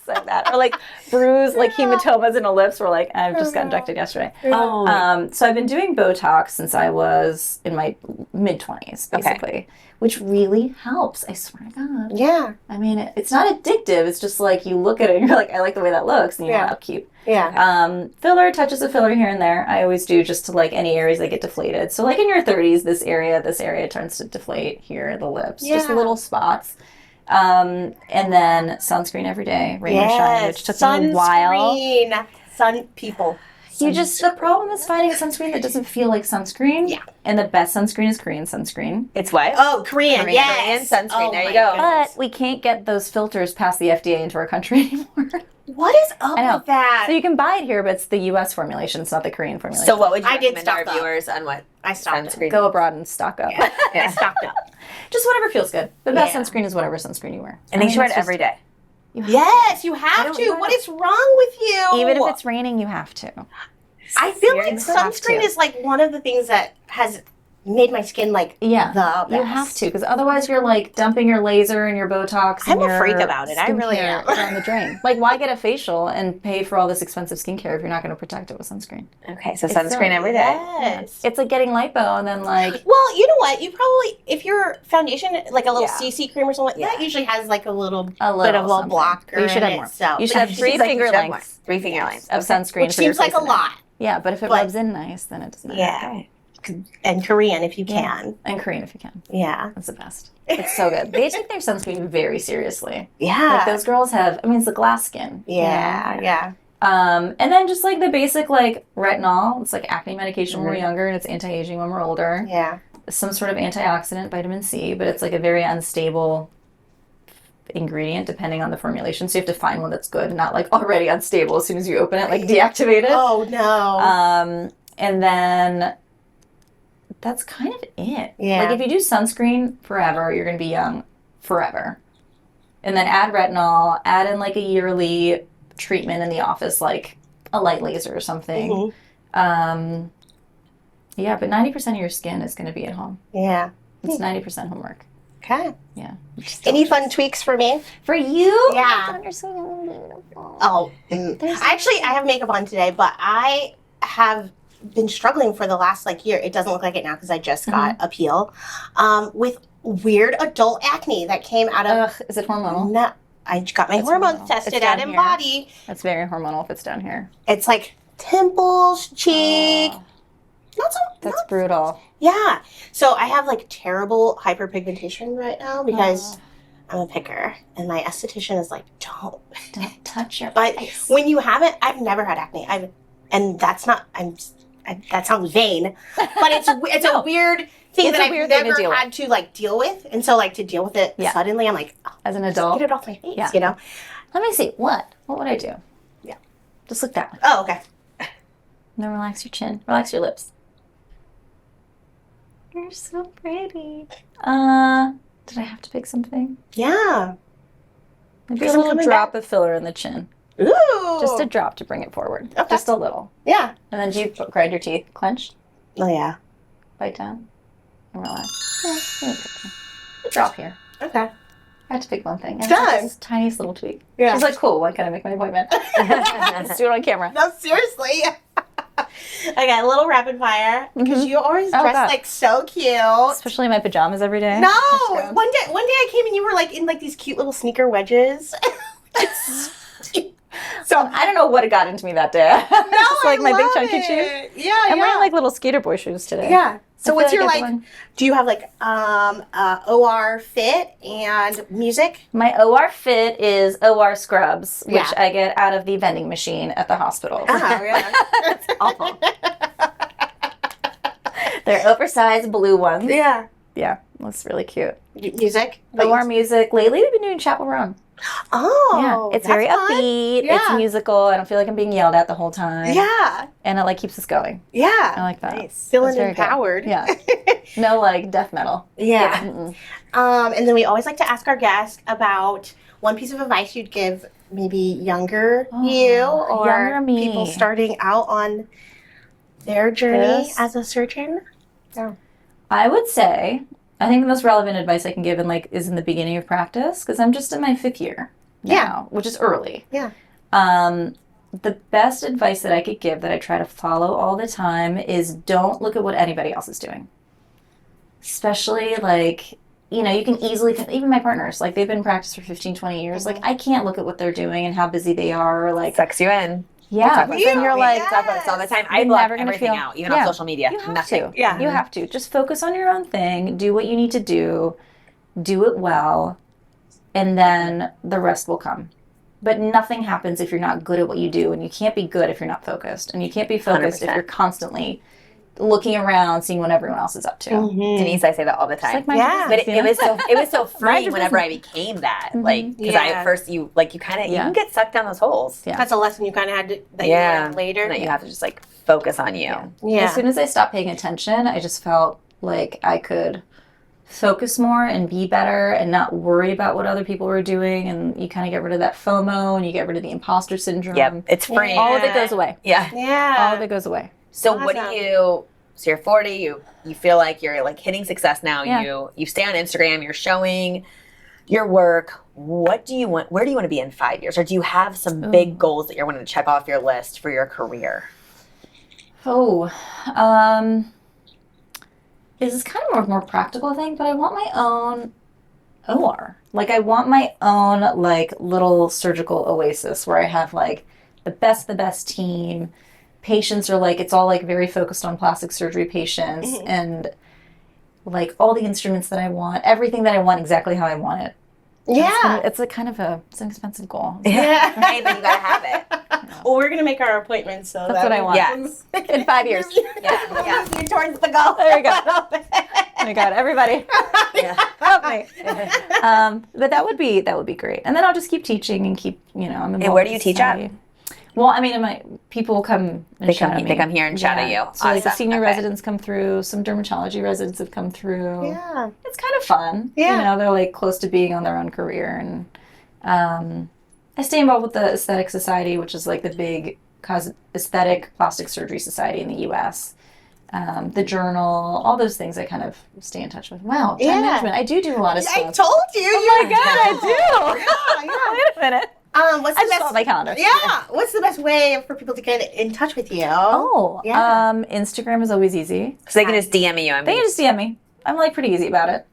Like that. Or like bruise, like hematomas in the lips. We're like, I've just got injected yesterday. Oh, So I've been doing Botox since I was in my mid-20s, basically, which really helps. I swear to God. Yeah. I mean, it's not addictive. It's just like you look at it and you're like, I like the way that looks, and you want to upkeep. Yeah. Filler, touches of filler here and there. I always do just to like any areas that get deflated. So like in your 30s, this area tends to deflate here, the lips, just Yeah. little spots. And then sunscreen every day, rain or shine, which took me a while. People. The problem is finding a sunscreen that doesn't feel like sunscreen. Yeah. And the best sunscreen is Korean sunscreen. It's what? Oh, Korean, yes. Korean sunscreen. Oh there you my go. goodness. But we can't get those filters past the FDA into our country anymore. What is up I know. with that? So you can buy it here, but it's the U.S. formulation. It's not the Korean formulation. So what would you I did recommend to our stock up. viewers on what I stocked up. sunscreen? Go abroad and stock up. I stocked up. Just whatever feels good. The best Yeah. sunscreen is whatever sunscreen you wear. And they should wear it every day. Yes, you have to. What is wrong with you? Even if it's raining, you have to. I feel like Seriously? Have sunscreen to. is like one of the things that has made my skin like Yeah, the best. you have to, because otherwise you're like dumping your laser and your Botox. I'm and a your freak about it. I really skincare am. down the drain. Like, why get a facial and pay for all this expensive skincare if you're not going to protect it with sunscreen? Okay, so It's sunscreen so- every day. Yes. It's like getting lipo and then like Well, you know what? You probably, if your foundation, like a little Yeah. CC cream or something, that usually has like a little bit of a something. blocker. You should in have it, more. So. You should have She's 3 like, finger you should have more. lengths 3 finger lengths. of sunscreen. Which for your seems like face a and neck. lot. Yeah, but if it But- rubs in nice, then it doesn't matter. Yeah. And Korean if you can. And Korean if you can. Yeah. That's the best. It's so good. They take their sunscreen very seriously. Yeah. Like those girls have, I mean, it's the glass skin. you know? Yeah. And then just like the basic like retinol, it's like acne medication when we're younger and it's anti-aging when we're older. Yeah. Some sort of antioxidant, vitamin C, but it's like a very unstable ingredient depending on the formulation. So you have to find one that's good, not like already unstable as soon as you open it, like deactivate it. Oh, no. And then that's kind of it. Yeah. Like if you do sunscreen forever, you're going to be young forever. And then add retinol, add in like a yearly treatment in the office, like a light laser or something. Mhm. Yeah, but 90% of your skin is going to be at home. Yeah. It's 90% homework. Okay. Yeah. Any fun tweaks for me? For you? Yeah. You're so beautiful. Oh, actually, I have makeup on today, but I have been struggling for the last like year. It doesn't look like it now because I just got a peel with weird adult acne that came out of. Ugh, is it hormonal? No, I got my hormones hormonal. tested It's out down in here. body. That's very hormonal if it's down here. It's like temples, cheek. Oh, Not so. that's not- brutal. yeah. So I have like terrible hyperpigmentation right now because I'm a picker, and my esthetician is like, don't. Don't touch your But face. when you haven't, I've never had acne. And that's not. That sounds vain, but it's a weird thing It's that a I've weird thing to never deal with. had to like deal with, and so like to deal with it Yeah. suddenly, I'm like, oh, As an adult. get it off my face, Yeah. you know? Let me see. What would I do? Yeah. Just look that way. Oh, okay. And then relax your chin. Relax your lips. You're so pretty. Did I have to pick something? Yeah. Maybe Because a I'm little coming drop of filler in the chin. Ooh. Just a drop to bring it forward. Okay. Just a little. Yeah. And then do you grind your teeth? Clench? Oh yeah. Bite down? And relax. Yeah, a drop here. Okay. I had to pick one thing. And Done. it's this tiniest little tweak. Yeah. She's like, cool, when can I make my appointment? Let's do it on camera. No, seriously. Okay, a little rapid fire because you always Oh, dress God. like so cute. Especially in my pajamas every day. No, That's gross. one day I came and you were like in like these cute little sneaker wedges. So I don't know what got into me that day. Just like my big chunky shoes. Yeah, I'm wearing like little skater boy shoes today. yeah. So I what's feel your like like? it's Do you have like OR fit and music? My OR fit is OR scrubs, which Yeah. I get out of the vending machine at the hospital. Oh yeah. It's awful. They're oversized blue ones. Yeah. Yeah, that's really cute. Music. OR music. Lately, we've been doing Chapel Roan. Oh. Yeah, it's that's very fun. upbeat. It's Yeah. musical. I don't feel like I'm being yelled at the whole time. Yeah. And it like keeps us going. Yeah. I like that. Nice. Feeling That's very good. empowered. Yeah. No like death metal. Yeah. Mm-mm. And then we always like to ask our guests about one piece of advice you'd give maybe younger you or younger me. people starting out on their journey This? as a surgeon. I would say, I think the most relevant advice I can give is in the beginning of practice, because I'm just in my 5th year now, Yeah. which is early. Yeah. The best advice that I could give that I try to follow all the time is don't look at what anybody else is doing. Especially like, you know, you can easily, even my partners, like they've been in practice for 15, 20 years. Like I can't look at what they're doing and how busy they are. Or like, Sucks you in. yeah, talk but about then you're like, Yeah. Talk about this all the time. I You're block never gonna everything feel- out, even Yeah. on social media. you have Nothing. to. Yeah. You have to. Just focus on your own thing. Do what you need to do. Do it well. and then the rest will come. But nothing happens if you're not good at what you do, and you can't be good if you're not focused, and you can't be focused 100%. if you're constantly looking around, seeing what everyone else is up to. Denise, I say that all the time. It's like my But it was so freeing your whenever I business. became that. Like, because Yeah. I at first you kind of you can get sucked down those holes. Yeah. That's a lesson you kind of had to, that you learned later. And that you have to just like focus on you. Yeah. As soon as I stopped paying attention, I just felt like I could focus more and be better and not worry about what other people were doing. And you kind of get rid of that FOMO and you get rid of the imposter syndrome. Yep, it's free. All of it goes away. Yeah. Yeah. All of it goes away. So what do Awesome. you? So you're 40. You feel like you're like hitting success now. Yeah. You stay on Instagram. You're showing your work. What do you want? Where do you want to be in 5 years? Or do you have some big goals that you're wanting to check off your list for your career? This is kind of a more practical thing, but I want my own OR. Like, I want my own, like, little surgical oasis where I have, like, the best team. Patients are, like, it's all, like, very focused on plastic surgery patients and, like, all the instruments that I want, everything that I want exactly how I want it. Yeah. It's a kind of it's an expensive goal. Yeah. Hey, but you gotta have it. Well, we're gonna make our appointments so That's what I want. Yes. In 5 years. Yeah. You're towards the goal. There we go. Oh my God, everybody. Yeah. Help me. But that would be great. And then I'll just keep teaching and keep, I'm involved. And where do in you teach at? society. Well, I mean, people come and They shadow come- me. they come here and shadow you. So like the Awesome. senior Okay. residents come through, some dermatology residents have come through. Yeah. It's kind of fun. Yeah. They're like close to being on their own career. And I stay involved with the Aesthetic Society, which is like the big aesthetic plastic surgery society in the U.S. The journal, all those things I kind of stay in touch with. Wow, time management. I do a lot of I stuff. told you. Oh my God, I do. Yeah. Wait a minute. What's I the just saw best? my calendar. Yeah. What's the best way for people to get in touch with you? Yeah. Instagram is always easy. So they can just DM you. They can just DM me. I'm like pretty easy about it.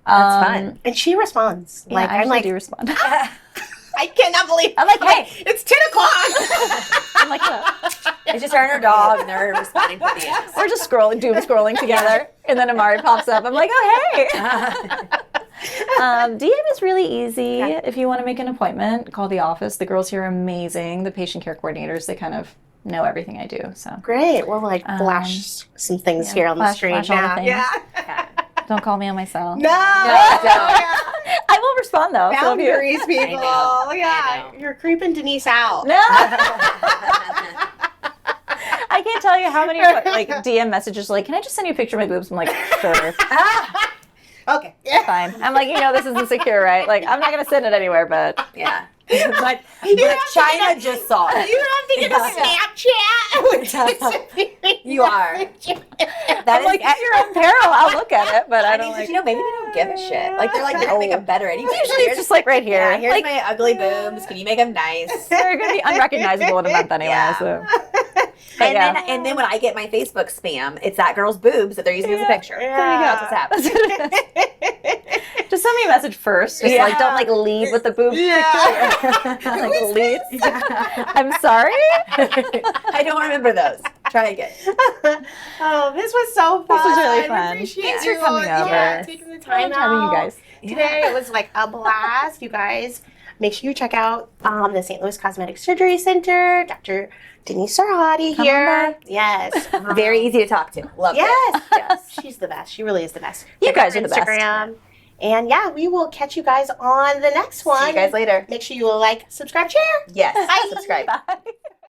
That's fun. And she responds. Yeah, Like I I'm like, do respond. I cannot believe. I'm like, hey. It's 10 o'clock. I'm like, no. It's just her and her dog, and they're responding to DMs. We're just doom scrolling together, and then Amari pops up. I'm like, oh hey. DM is really easy. If you want to make an appointment, call the office. The girls here are amazing. The patient care coordinators, they kind of know everything I do. So Great. We'll like flash some things here on the screen flash all the now. things. Yeah. don't call me on my cell. No. I will respond though. So if you- Boundaries, people. I know. Yeah. You're creeping Denise out. No. I can't tell you how many like DM messages like, can I just send you a picture of my boobs? I'm like, sure. Okay. Fine. I'm like, this isn't secure, right? Like, I'm not going to send it anywhere, but Yeah. But China just saw it. You don't have to get a Snapchat. You are. That I'm is like, at your own peril, I'll look at it, but I I don't mean, like. maybe they don't give a shit. Like they're like, they don't make them better anyway. Usually it's just like right here. Yeah, here's like, my ugly boobs. Can you make them nice? they're going to be unrecognizable in a month anyway, Yeah. so. And then when I get my Facebook spam, it's that girl's boobs that they're using as a picture. Yeah. There you go. That's what's happening. Just send me a message first. Just like, don't like lead with the boob picture. Like lead. I'm sorry. I don't remember those. Try again. Oh, this was so fun. This was really I fun. appreciate Thanks you for coming over. Yeah, taking the I time loved having you out guys. today. It was like a blast, you guys. Make sure you check out the St. Louis Cosmetic Surgery Center. Dr. Deniz Sarhaddi Come here. on back. Yes. Very easy to talk to. Love Yes. it. Yes. She's the best. She really is the best. You Check out guys her are the best. Instagram. And yeah, we will catch you guys on the next one. See you guys later. Make sure you like, subscribe, share. Yes. Bye. Subscribe. Bye.